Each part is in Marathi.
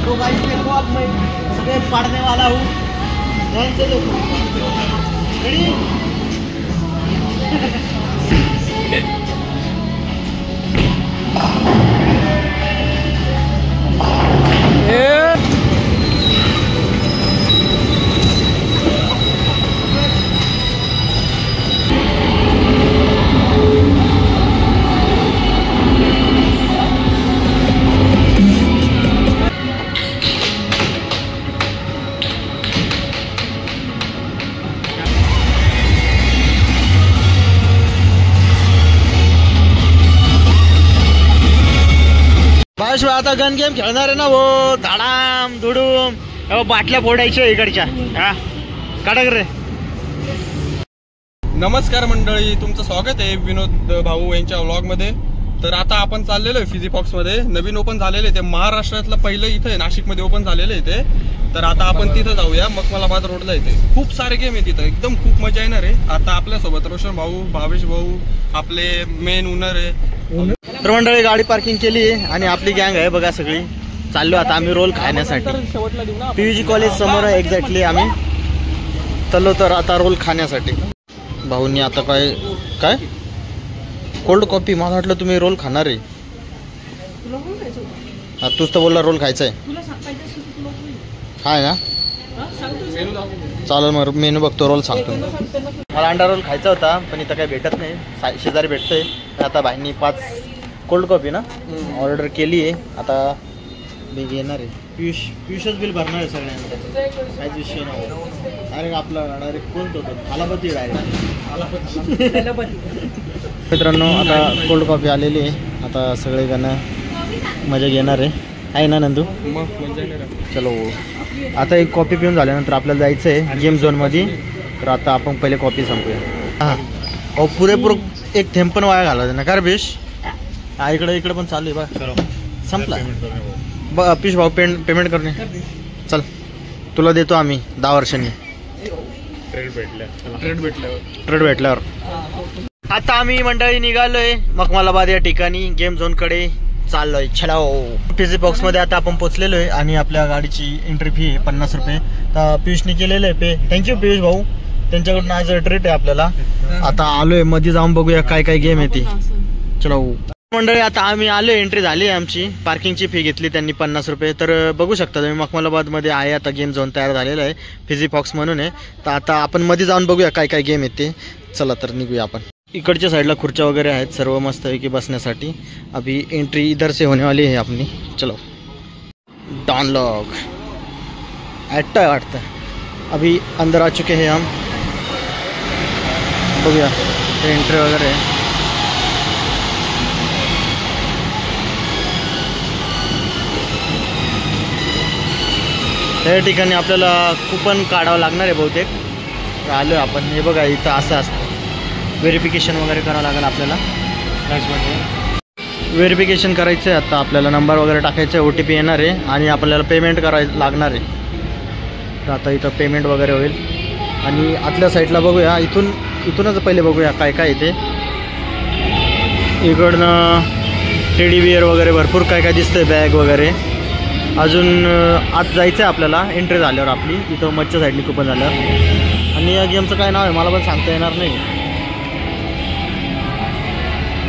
तो गाइस देखो अब मैं सभी पढ़ने वाला हूँ। ध्यान से देखो। रेडी? भावेशभाई आता गन गेम खेळणार आहे ना वो, धाडाम धुडूम बाटल्या फोडायच्या इकडच्या। हा काढा रे। नमस्कार मंडळी, तुमचं स्वागत आहे विनोद भाऊ यांच्या व्लॉग मध्ये। तर आता आपण चाललेलो आहे फिजिफॉक्स मध्ये, नवीन ओपन झालेले ते महाराष्ट्रातलं पहिलं इथे नाशिक मध्ये ओपन झालेलं आहे ते। तर आता आपण तिथं जाऊया, मखमलाबाद रोडला येते। खूप सारे गेम आहे तिथं, एकदम खूप मजा येणार आहे। आता आपल्या सोबत रोशन भाऊ, भावेश भाऊ आपले मेन ओनर आहे। तर मंडळी गाडी पार्किंग केली आहे आणि आपली गँग आहे बघा सगळी। चाललो आता आम्ही रोल खाण्यासाठी। पीयूजी कॉलेज समोर आहे एक्झॅक्टली, आम्ही चाललो तर आता रोल खाण्यासाठी। भाऊनी आता काय काय कोल्ड कॉफी, मला वाटलं तुम्ही रोल खाणार आहे। हा तूच तर बोलला रोल खायचा आहे। हाय ना, चालेल मग मेनू बघतो, रोल सांगतो। मला अंडा रोल खायचा होता पण इथं काही भेटत नाही, शेजारी भेटतंय। आता भाईंनी 5 कोल्ड कॉफी ना ऑर्डर केली आहे, आता मी घेणार आहे। पियुषच बिल भरणार आहे सगळ्यांचं, काहीच विषय नाही। अरे आपला डायरेक्ट कोण तो थालापती डायरेक्ट। मित्रांनो आता कोल्ड कॉफी आलेली आहे, आता सगळे जण मजा घेणार आहे ना नंदू? चलो आता एक कॉफी पिऊन झाल्यानंतर आपल्याला जायचं आहे गेम झोन मध्ये। तर आता आपण पहिले कॉफी संपूया। हा पुरेपूर एक थेंब पण वाया घालायचं ना का बेश? हा इकडे पण चालू आहे बघा, संपला पिश भाऊ पेमेंट करणे। चल तुला देतो आम्ही 10 वर्षांनी ट्रेड भेटल्यावर। आता आम्ही मंडळी निघालोय मखमलाबाद या ठिकाणी, गेम झोन कडे चाललोय। छलाओ फिजिफॉक्स मध्ये आता आपण पोहोचलेलो आहे आणि आपल्या गाडीची एंट्री फी आहे 50 रुपये। तर पियुषने केलेलं आहे पे, थँक्यू पियुष भाऊ, त्यांच्याकडून आज ट्रीट आहे आपल्याला। आता आलोय मध्ये जाऊन बघूया काय काय गेम आहे ती। चलो मंडळी आता आम्ही आलो, एंट्री झाली आहे आमची, पार्किंगची फी घेतली त्यांनी 50 रुपये। तर बघू शकता तुम्ही मखमलाबाद मध्ये आहे आता गेम झोन तयार झालेला आहे, फिजिफॉक्स म्हणून आहे। तर आता आपण मध्ये जाऊन बघूया काय काय गेम आहेत ते। चला तर निघूया आपण। इकडच्या साइडला खुर्च्या वगैरे आहेत सर्व मस्त आहे की बसण्यासाठी। अभी एंट्री इधर से होने वाली है अपनी। चलो डाउनलॉग ऐट्टा वाटता अभी अंदर आ चुके हैं हम, बघूया एंट्री वगैरे। या ठिकाणी आपल्याला कूपन काढावं लागणार आहे बहुतेक। आलो आपण, हे बघा इथं असं असतं, व्हेरिफिकेशन वगैरे करावं लागेल आपल्याला। व्हेरिफिकेशन करायचं आहे आता आपल्याला, नंबर वगैरे टाकायचं आहे, OTP येणार आहे आणि आपल्याला पेमेंट करायला लागणार आहे। तर आता इथं पेमेंट वगैरे होईल आणि आतल्या साईडला बघूया, इथूनच पहिले बघूया काय काय इथे। इकडनं टेडी बिअर वगैरे भरपूर काय काय दिसतंय, बॅग वगैरे। अजून आत जायचं आहे आपल्याला एंट्री झाल्यावर आपली, इथं मच्छच्या साईडनी कुपन झाल्यावर। आणि या गेमचं काय नाव आहे मला पण सांगता येणार नाही,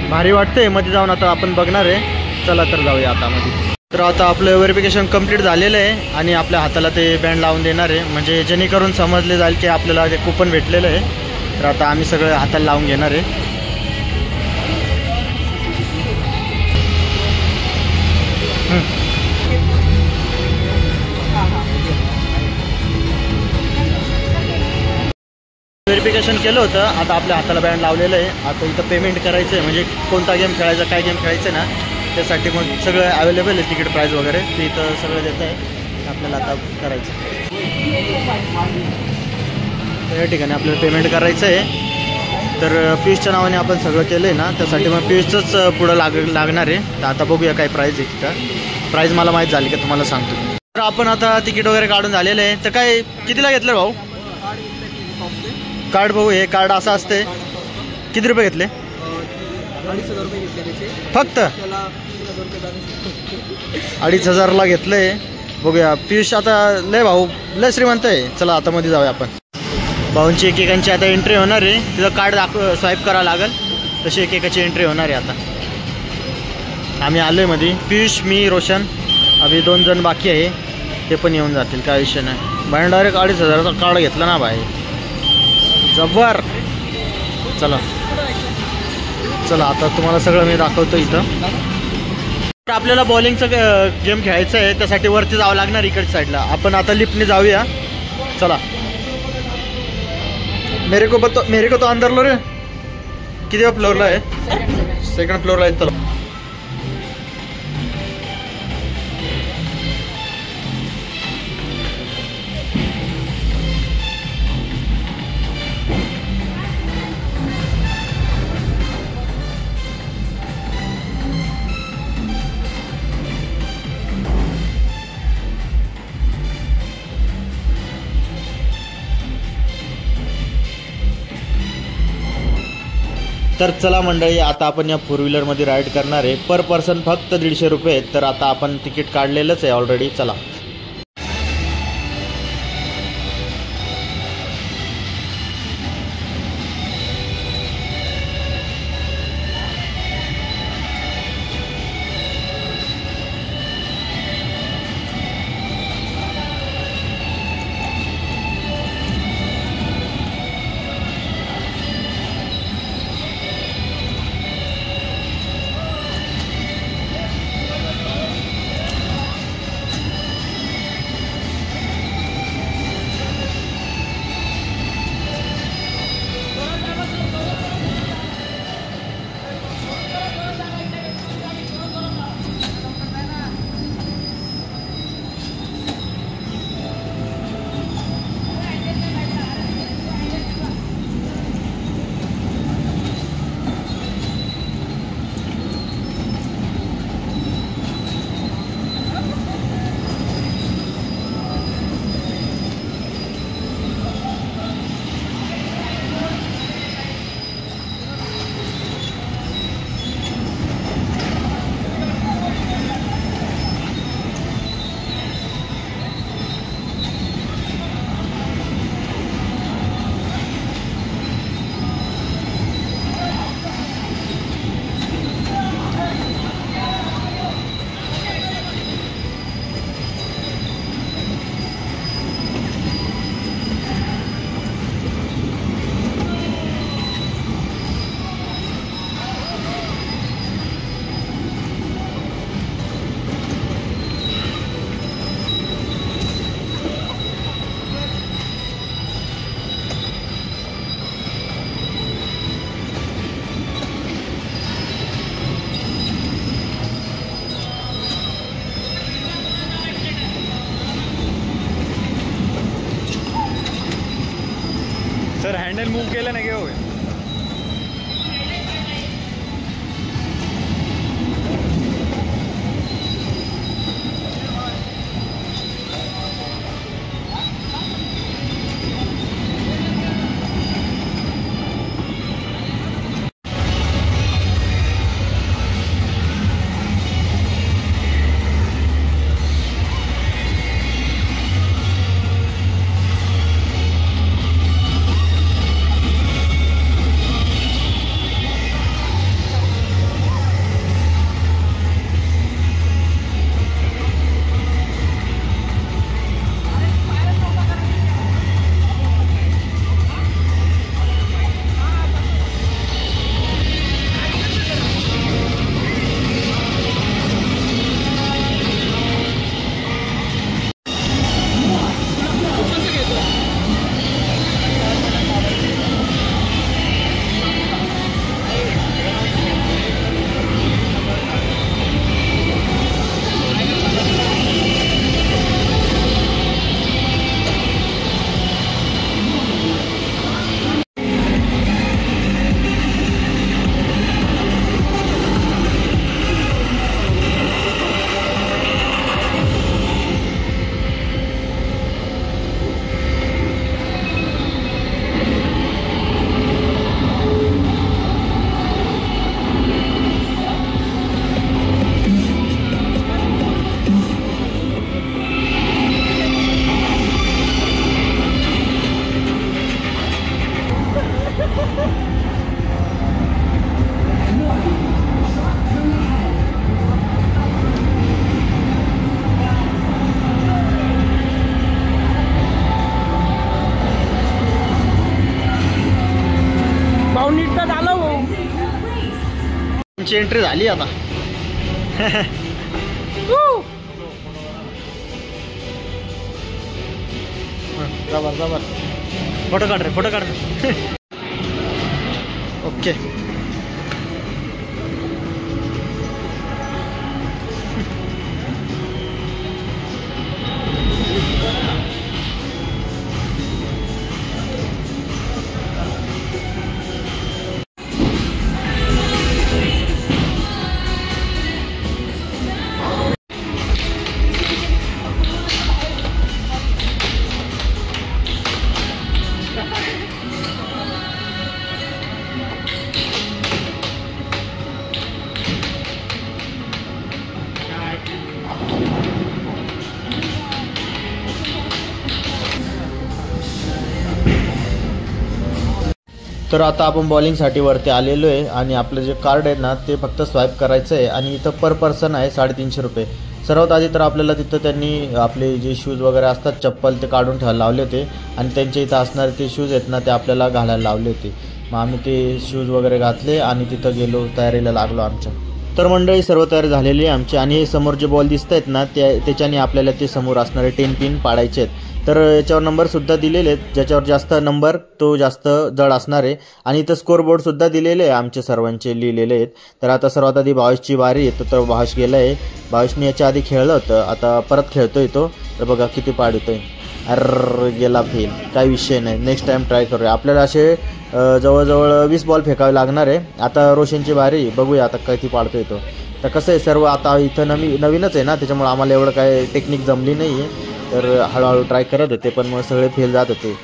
भारी वाटतंय। मध्ये जाऊन आता आपण बघणार आहे, चला तर जाऊया आता मध्ये। तर आता आपलं व्हेरिफिकेशन कंप्लीट झालेलं आहे आणि आपल्या हाताला ते बँड लावून देणार आहे, म्हणजे जेणेकरून समजले जाईल की आपल्याला ते कुपन भेटलेलं आहे। तर आता आम्ही सगळं हाताला लावून घेणार आहे। व्हेरिफिकेशन केलं होतं, आता आपल्या हाताला बँड लावलेलं आहे। आता इथं पेमेंट करायचं आहे, म्हणजे कोणता गेम खेळायचा, काय गेम खेळायचं ना त्यासाठी मग सगळं अवेलेबल आहे, तिकीट प्राईस वगैरे ते इथं सगळं देत आहे। आपल्याला आता करायचं या ठिकाणी आपल्याला पेमेंट करायचं आहे। तर पियुषच्या नावाने आपण सगळं केलं आहे ना, त्यासाठी मग पियुषचंच पुढं लागणार आहे। तर आता बघूया काय प्राईज आहे तिथं, प्राईज मला माहीत झाली का तुम्हाला सांगतो। तर आपण आता तिकीट वगैरे काढून झालेलं आहे। तर काय कितीला घेतलं भाऊ कार्ड? भाऊ हे कार्ड असं असते, किती रुपये घेतले? 2,500 रुपये घेतले त्याचे फक्त 2,500ला घेतलंय। बघूया. पियुष आता लय भाऊ लय श्रीमंत आहे. चला आता मध्ये जाऊया आपण. भाऊंची एकेकांची आता एंट्री होणार आहे. तिथं कार्ड स्वाईप करावं लागेल, तशी एकेकाची एंट्री होणार आहे. आता आम्ही आलोय मध्ये. पियुष, मी, रोशन, अभि 2 जण बाकी आहे. ते पण येऊन जातील, काय विषय नाही. बाहेर डायरेक्ट 2,500चा कार्ड घेतला ना भाई, जबर. चला चला आता तुम्हाला सगळं मी दाखवतो इथं. आपल्याला बॉलिंगचं गेम खेळायचं आहे, त्यासाठी वरती जावं लागणार इकडच्या साईडला. आपण आता लिफ्टने जाऊया. चला. मेरे को तो अंदर लो रे. किती फ्लोअरला आहे? 2nd फ्लोअरला आहे. चला. तर चला मंडळी, आता आपण या 4 व्हीलरमध्ये राईड करणार आहे. पर पर्सन फक्त 150 रुपये. तर आता आपण तिकीट काढलेलंच आहे ऑलरेडी. चला. सर हँडल मूव्ह केलं नाही घेऊ. आमची एंट्री झाली आता. जबर जबर. फोटो काढ रे, फोटो काढ रे. ओके. तर आता आपण बॉलिंगसाठी वरती आलेलो आहे आणि आपलं जे कार्ड आहे ना ते फक्त स्वाईप करायचं आहे आणि इथं पर पर्सन आहे 350 रुपये. सर्वात आधी तर आपल्याला तिथं त्यांनी आपले जे शूज वगैरे असतात चप्पल ते काढून ठेवायला लावले होते आणि त्यांच्या इथं असणारे ते शूज आहेत ना ते आपल्याला घालायला लावले होते. मग आम्ही ते शूज वगैरे घातले आणि तिथं गेलो, तयारीला लागलो आमच्या. तर मंडळी सर्व तयारी झालेली आहे आमची आणि हे समोर जे बॉल दिसत आहेत ना त्याच्याने आपल्याला ते समोर असणारे 10 पिन पाडायचे आहेत. तर याच्यावर नंबरसुद्धा दिलेले आहेत, ज्याच्यावर जास्त नंबर तो जास्त जड असणार आहे. आणि इथं स्कोरबोर्डसुद्धा दिलेले आहे, आमचे सर्वांचे लिहिलेले आहेत. तर आता सर्वात आधी भावेशची वारी येतो, तर भावेश गेला आहे. भावेशने याच्या आधी खेळलं होतं, आता परत खेळतोय तो. तर बघा किती पाडतोय. गेला फेल, काही विषय नाही, नेक्स्ट टाइम ट्राय करूया. आपल्याला असे जवळजवळ 20 बॉल फेकावे लागणार आहे. आता रोशनची बारी, बघूया आता किती पाडतोय तो. तर कसं आहे, सर्व आता इथं नवीनच आहे ना, त्याच्यामुळे आम्हाला एवढं काय टेक्निक जमली नाही आहे. तर हळूहळू ट्राय करत होते, पण मग सगळे फेल जात होते.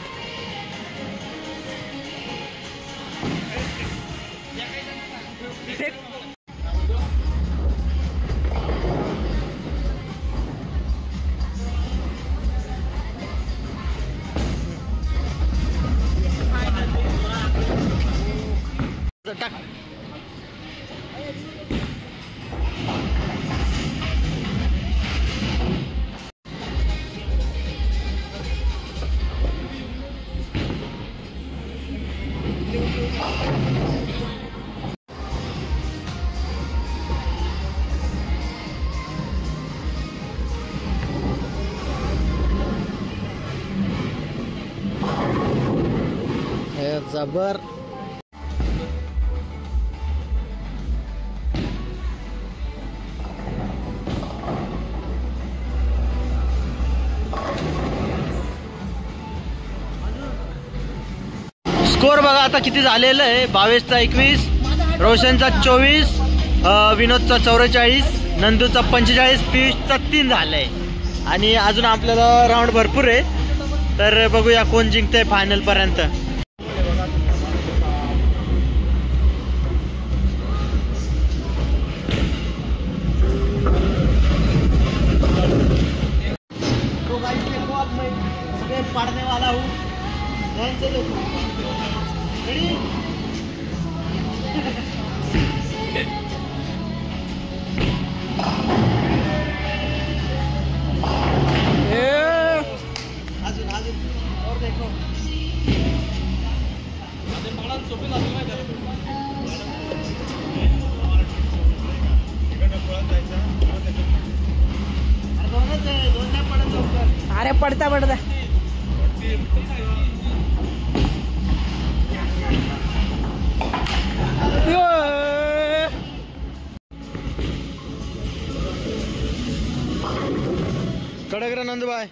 जबर. स्कोर बघा आता किती झालेलं आहे. 22चा 21, रोशनचा 24, विनोदचा 44, नंदूचा 45, पियुषचा 3 झालंय. आणि अजून आपल्याला राऊंड भरपूर आहे. तर बघूया कोण जिंकतंय फायनल पर्यंत. पाड़ने वाला हूँ. और देखो अरे पड़ता पड़ता कडक नंदूबाई.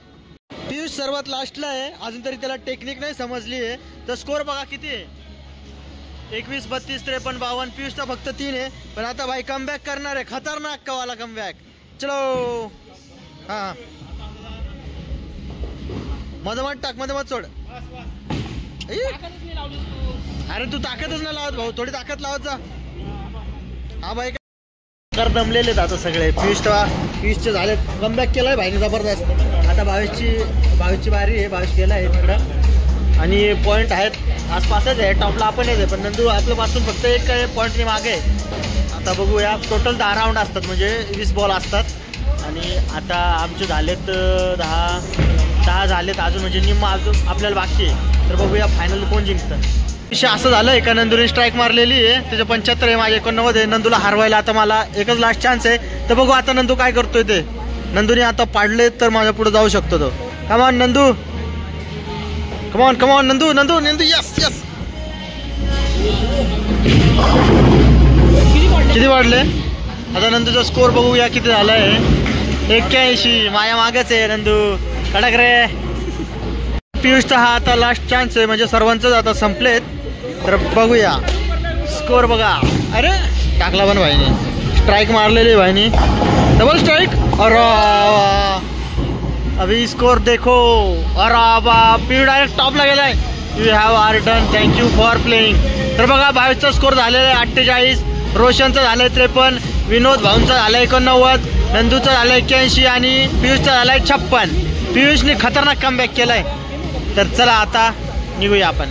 पियुष सर्वात लास्टला आहे, अजून तरी त्याला टेक्निक नाही समजली आहे. तर स्कोर बघा किती आहे, 21, 32, 53, 52. पियुषचा फक्त 3 आहे. पण आता भाई कमबॅक करणार आहे, खतरनाक कवाला कमबॅक. चलो हा मधोमध टाक, मधोमध सोड. अरे तू ताकदच नाही लावत भाऊ, थोडी ताकद लावत जा. हा भाई कर दमलेले आता सगळे. पियुषचे झाले, कमबॅक केलाय भाईने जबरदस्त. आता भावेशची बारी आहे. भावेश गेला आहे तिकडं आणि पॉईंट आहेत आसपासच आहे, टॉपला आपण येते. पण नंदू आपल्यापासून फक्त एक पॉईंटनी मागे आहे. आता बघूया, टोटल 10 राऊंड असतात, म्हणजे 20 बॉल असतात. आणि आता आमचे झालेत 10 झालेत अजून, म्हणजे निम्मा अजून आपल्याला बाकी आहे. तर बघूया फायनल कोण जिंकतं. विषय असं झालंय का नंदूने स्ट्राईक मारलेली आहे, त्याच्या 75 आहे, माझ्या 89 आहे. नंदूला हरवायला आता मला एकच लास्ट चान्स आहे. तर बघू आता नंदू काय करतोय ते. नंदूने आता पाडले तर माझ्या पुढे जाऊ शकतो तो. Come on Nandu, come on come on Nandu, Nandu Nandu, yes yes. किती वाढले आता नंदूचा स्कोर बघूया किती झालाय. 81. माझ्या मागच आहे नंदू, कडक रे. पियुषचा हा आता लास्ट चान्स आहे, म्हणजे सर्वांचंच आता संपलेत. तर बघूया स्कोर बघा. अरे टाकला पण भाईने, स्ट्राईक मारलेली भाईने, डबल स्ट्राईक. अरे अभी स्कोर देखो. अरे पियू डायरेक्ट टॉपला गेलाय. You have our done, thank you for playing. तर बघा भावेशचा स्कोर झालेला आहे 48, रोशनचं झालंय 53, विनोद भाऊंचा झालाय 89, नंदूचा झालाय 81 आणि पियुषचा झालाय 56. पियुषने खतरनाक कमबॅक केलाय. तर चला आता निघूया आपण.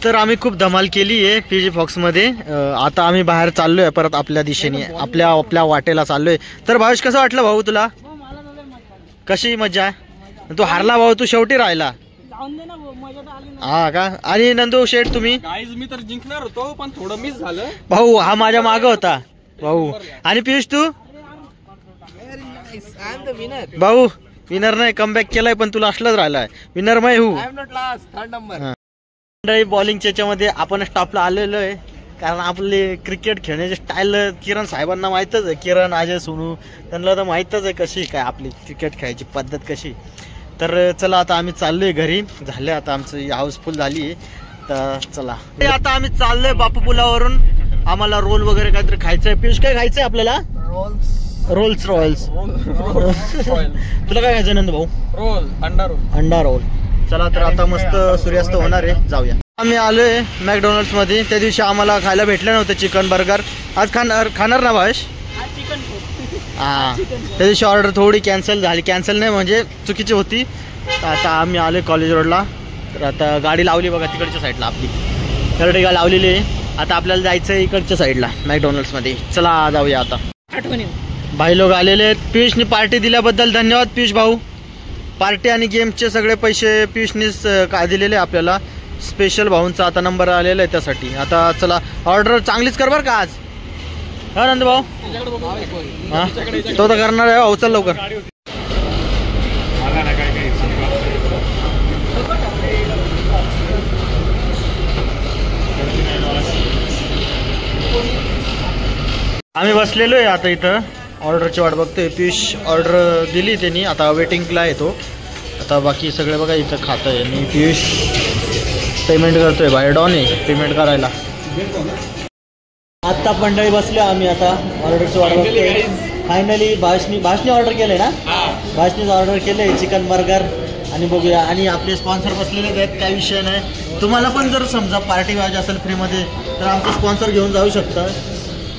तर आम्ही खूप धमाल केली आहे पीजी फॉक्समध्ये. आता आम्ही बाहेर चाललोय परत आपल्या दिशेने, आपल्या वाटेला चाललोय. तर भावेश कसं वाटलं भाऊ तुला? कशी मजा आहे? तू हारला भाऊ, तू शेवटी राहिला. जाऊन दे ना भाऊ, मजा तर आली ना. हा का. आणि नंदू शेठ तुम्ही? गाईज मी तर जिंकणार होतो पण थोडं मिस झालं भाऊ हा माझ्या माग होता भाऊ. आणि पियुष तू? भाऊ विनर नाही, कमबॅक केलाय पण तुला असलाच राहिलाय. विनर मै हू. बॉलिंगच्या याच्यामध्ये आपण स्टॉपला आलेलो आहे, कारण आपले क्रिकेट खेळण्याचे स्टाईल किरण साहेबांना माहीतच आहे. किरण, अजय, सोनू त्यांना तर माहीतच आहे कशी काय आपली क्रिकेट खेळायची पद्धत कशी. तर चला आता आम्ही चाललोय घरी. झाले आता आमचं हाऊसफुल झाली आहे. तर चला आता आम्ही चाललोय बापू पुलावरून. आम्हाला रोल वगैरे काहीतरी खायचंय. पियुष काय खायचंय आपल्याला? Rolls royals. तुला काय खायचं नंद भाऊ? रोल, अंडा रोल. चला तर आता मस्त सूर्यास्त होणार आहे, जाऊया. आम्ही आलोय मॅकडॉनल्ड्स मध्ये. त्या दिवशी आम्हाला खायला भेटलं नव्हतं चिकन बर्गर. आज खाणार ना भावेश? हा, त्या दिवशी ऑर्डर थोडी कॅन्सल झाली. कॅन्सल नाही म्हणजे चुकीची होती. आता आम्ही आलोय कॉलेज रोडला. तर आता गाडी लावली बघा तिकडच्या साईडला आपली. गाडी लावलेली आहे. आता आपल्याला जायचं आहे इकडच्या साईडला मॅकडॉनल्ड्स मध्ये. चला जाऊया आता. आठवणी भाई लोक आलेले आहेत. पियुषनी पार्टी दिल्याबद्दल धन्यवाद पियुष भाऊ. पार्टी आणि गेमचे सगळे पैसे पियुषनीच काय दिलेले आपल्याला. स्पेशल भाऊंचा आता नंबर आलेला आहे त्यासाठी. आता चला ऑर्डर चांगलीच कर बरं का आज. हा नंद भाऊ? हा तो तर करणार आहे भाऊ. चल लवकर. आम्ही बसलेलो आहे आता इथं. ऑर्डरची वाट बघतोय. पियुष ऑर्डर दिली त्यांनी, आता वेटिंगला येतो. आता बाकी सगळे बघा इथं खातोय आणि पियुष पेमेंट करतोय. बाहेर डॉन आहे पेमेंट करायला. आत्ता मंडळी बसले आम्ही आता ऑर्डरची वाट बघतोय. फायनली भाषनी ऑर्डर केलंय ना? भाषनीच ऑर्डर केलंय चिकन बर्गर. आणि बघूया. आणि आपले स्पॉन्सर बसलेले आहेत, काही विषय नाही. तुम्हाला पण जर समजा पार्टी पाहिजे असेल फ्रीमध्ये तर आमचा स्पॉन्सर घेऊन जाऊ शकता.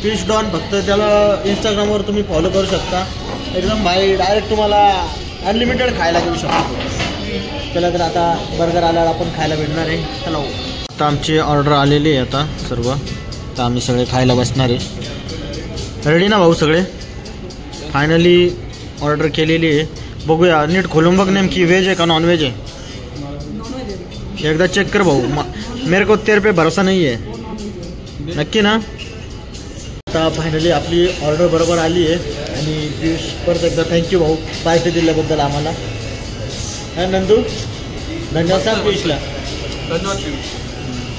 फिश डॉन, फक्त त्याला इंस्टाग्रामवर तुम्ही फॉलो करू शकता. एकदम भाई डायरेक्ट तुम्हाला अनलिमिटेड खायला देऊ शकतो. चला तर आता बर्गर आल्यावर आपण खायला भेटणार आहे. चला आता आमची ऑर्डर आलेली आहे आता सर्व. तर आम्ही सगळे खायला बसणार आहे. रेडी ना भाऊ सगळे? फायनली ऑर्डर केलेली आहे. बघूया नीट खोलून बघ नेमकी व्हेज आहे का नॉन व्हेज आहे. एकदा चेक कर भाऊ. मेरे को तेरे पे भरोसा नाही आहे. नक्की ना? आता फायनली आपली ऑर्डर बरोबर आली आहे. आणि पियुष परत एकदा थँक्यू भाऊ पार्टी दिल्याबद्दल आम्हाला. हा नंदू धन्यवाद सांग पियुषला. धन्यवाद पियुष.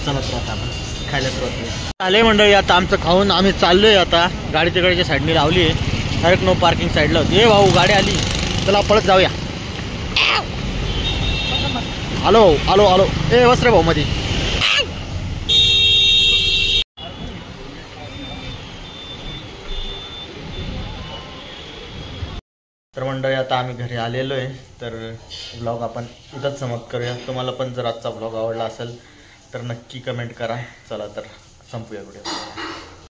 चला तर आता आपण खायला सुरुवात करूया. आले मंडळी आता आमचं खाऊन आम्ही चाललोय. आता गाडी तिकडच्या साईडने लावली आहे. डायरेक्ट नो पार्किंग साईडला होती. ए भाऊ गाडी आली. चला पळत जाऊया. आलो आलो आलो. ए वस्त्र भाऊ मध्ये. तर मंडळी आता आम्ही घरी आलेलो आहे. तर ब्लॉग आपण इथंच समाप्त करूया. तुम्हाला पण जर आजचा ब्लॉग आवडला असेल तर नक्की कमेंट करा. चला तर संपूया व्हिडिओ.